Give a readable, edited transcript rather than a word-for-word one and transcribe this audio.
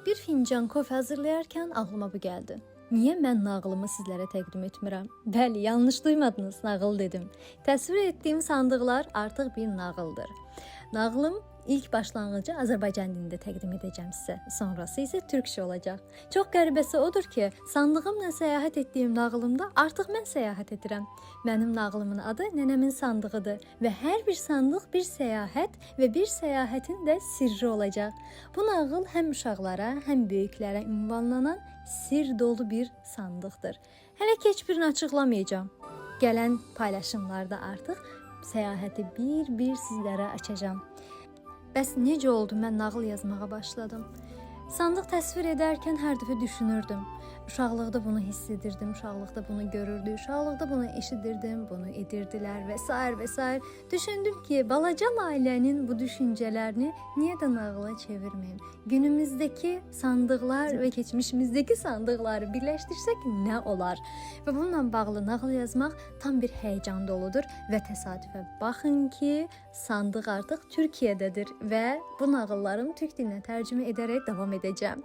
Bir fincan kofe hazırlayarkən ağlıma bu gəldi. Niyə mən nağılımı sizlərə təqdim etmirəm? Bəli, yanlış duymadınız, nağıl dedim. Təsvir etdiyim sandıqlar artıq bir nağıldır. Nağılım ilk başlanğıcı Azərbaycan dilində təqdim edəcəm sizə. Sonrası isə türkçə olacaq. Çox qəribəsi odur ki, sandığımla səyahət etdiyim nağılımda artıq mən səyahət edirəm. Mənim nağılımın adı Nənəmin sandığıdır və hər bir sandıq bir səyahət və bir səyahətin də sirri olacaq. Bu nağıl həm uşaqlara, həm böyüklərə ünvanlanan sir dolu bir sandıqdır. Hələ ki heç birini açıqlamayacağam. Gələn paylaşımlarda artıq səyahəti bir-bir sizlərə açacağam. Bəs necə oldu mən nağıl yazmağa başladım? Sandıq təsvir edərkən hər dəfə düşünürdüm. Uşaqlıqda bunu hiss edirdim, uşaqlıqda bunu görürdüm, uşaqlıqda bunu eşidirdim, bunu edirdilər və s. Düşündüm ki, balaca Lailənin bu düşüncələrini niyə də nağıla çevirməyim? Günümüzdəki sandıqlar və keçmişimizdəki sandıqları birləşdirsək nə olar? Və bununla bağlı nağıl yazmaq tam bir həyəcan doludur və təsadüfə baxın ki, sandıq artıq Türkiyədədir və bu nağıllarım türk dilinə tərcümə edərək davam edəcəm.